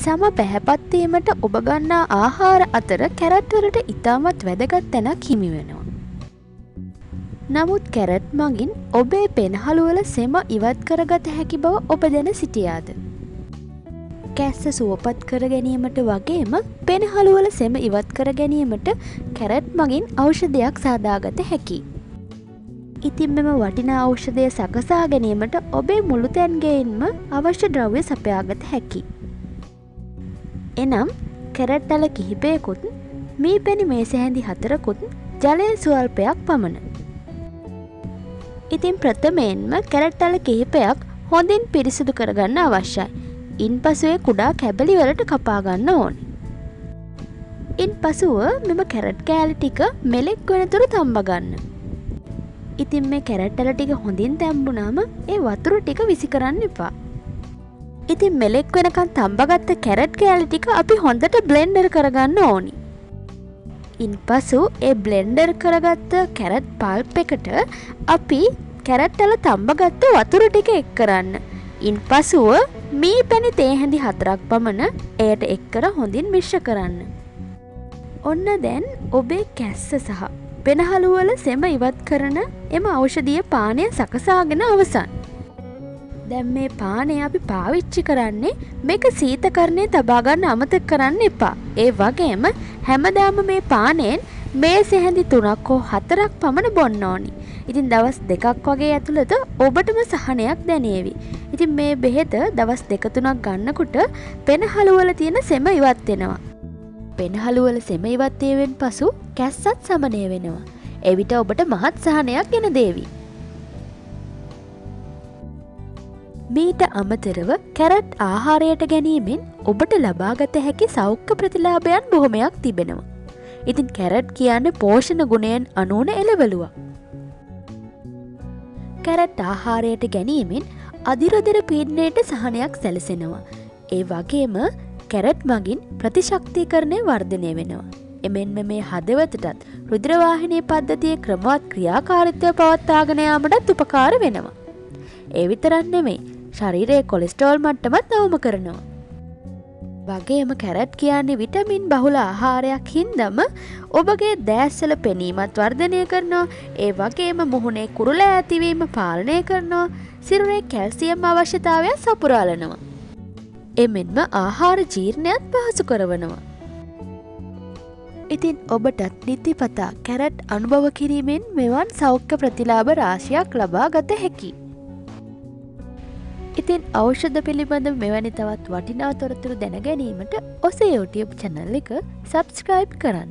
සම පැහැපත් වීමට ඔබ ගන්නා ආහාර අතර කැරට් වලට ඉතාමත් වැදගත් තැනක් හිමි වෙනවා. නමුත් කැරට් මගින් ඔබේ පෙනහළු වල සෙම ඉවත් කරගත හැකි බව ඔබ දැන සිටියාද? කැස්ස සුවපත් කර ගැනීමට වගේම පෙනහළු වල සෙම ඉවත් කර ගැනීමට කැරට් මගින් ඖෂධයක් සාදාගත හැකියි. ඉතින් මෙම වටිනා ඖෂධය සකසා ගැනීමට ඔබේ මුළු තැන්ගෙන්ම අවශ්‍ය ද්‍රව්‍ය සපයාගත හැකියි. එනම් කැරට් ඇල කිහිපයකුත්, මී පැණි මේස හැඳි 4කුත්, ජලය ස්වල්පයක් පමණ. ඉතින් ප්‍රථමයෙන්ම කැරට් ඇල කිහිපයක් හොඳින් පිරිසිදු කරගන්න අවශ්‍යයි. ඉන්පසු ඒ කුඩා කැබලි වලට කපා ගන්න ඕනේ. ඉන්පසුව මෙම කැරට් කෑලි ටික මෙලෙක් වෙනතුරු තම්බ ගන්න. ඉතින් මේ කැරට් ඇල ටික හොඳින් තැම්බුනාම ඒ වතුර ටික විසි කරන්න එපා. ඉතින් මෙලෙක් වෙනකන් තම්බගත්ත කැරට් කෑලි ටික අපි හොඳට බ්ලෙන්ඩර් කරගන්න ඕනි. ඉන්පසු ඒ බ්ලෙන්ඩර් කරගත්ත කැරට් පල්ප් එකට අපි කැරට් ඇල තම්බගත්ත වතුර ටික එක් කරන්න. ඉන්පසුව මී පැණි තේ හැඳි 4ක් පමණ එයට එක් කර හොඳින් මිශ්‍ර කරන්න. ඔන්න දැන් ඔබේ කැස්ස සහ පෙනහළු වල සෙම ඉවත් කරන එම ඖෂධීය පානය සකසාගෙන අවසන්. දැන් මේ පානය අපි පාවිච්චි කරන්නේ මේක සීතකරණයේ තබා ගන්න අමතක කරන්න එපා. ඒ වගේම හැමදාම මේ පානයෙන් මේස හැඳි 3ක් හෝ 4ක් පමණ බොන්න ඕනි. ඉතින් දවස් 2ක් වගේ ඇතුළත ඔබටම සහනයක් දැනේවි. ඉතින් මේ බෙහෙත දවස් 2-3ක් ගන්නකොට පෙනහළු වල තියෙන සෙම ඉවත් වෙනවා. පෙනහළු වල සෙම ඉවත් වීමෙන් පසු කැස්සත් සමනය වෙනවා. එවිට ඔබට මහත් සහනයක් ගෙන දේවි. මීට අමතරව කැරට් ආහාරයට ගැනීමෙන් ඔබට ලබාගත හැකි සෞඛ්‍ය ප්‍රතිලාභයන් බොහොමයක් තිබෙනවා. ඉතින් කැරට් කියන්නේ පෝෂණ ගුණයෙන් අනූන එළවලුවක්. කැරට් ආහාරයට ගැනීමෙන් අදිරදර පීඩනයට සහනයක් සැලසෙනවා. ඒ වගේම කැරට් මගින් ප්‍රතිශක්තිකරණය වර්ධනය වෙනවා. එමෙන්ම මේ හදවතටත් රුධිරවාහිනී පද්ධතියේ ක්‍රමවත් ක්‍රියාකාරීත්වය පවත්වාගෙන යාමටත් උපකාර වෙනවා. ඒ විතරක් නෙමෙයි, ශරීරයේ කොලෙස්ටරෝල් මට්ටමත් අවම කරනවා. වගේම කැරට් කියන්නේ විටමින් බහුල ආහාරයක් හින්දම ඔබගේ දෑස්වල පෙනීමත් වර්ධනය කරනවා. ඒ වගේම මුහුණේ කුරුල ඇතිවීම පාලනය කරනවා. සිරුරේ කැල්සියම් අවශ්‍යතාවය සපුරාලනවා. එමෙන්ම ආහාර ජීර්ණයත් පහසු කරවනවා. ඉතින් ඔබටත් නිතිපතා කැරට් අනුභව කිරීමෙන් මෙවන් සෞඛ්‍ය ප්‍රතිලාභ රාශියක් ලබා ගත හැකියි. ඉතින් ඖෂධ පිළිබඳ මෙවැනි තවත් වටිනා තොරතුරු දැන ගැනීමට ඔසේ YouTube channel එක subscribe කරන්න.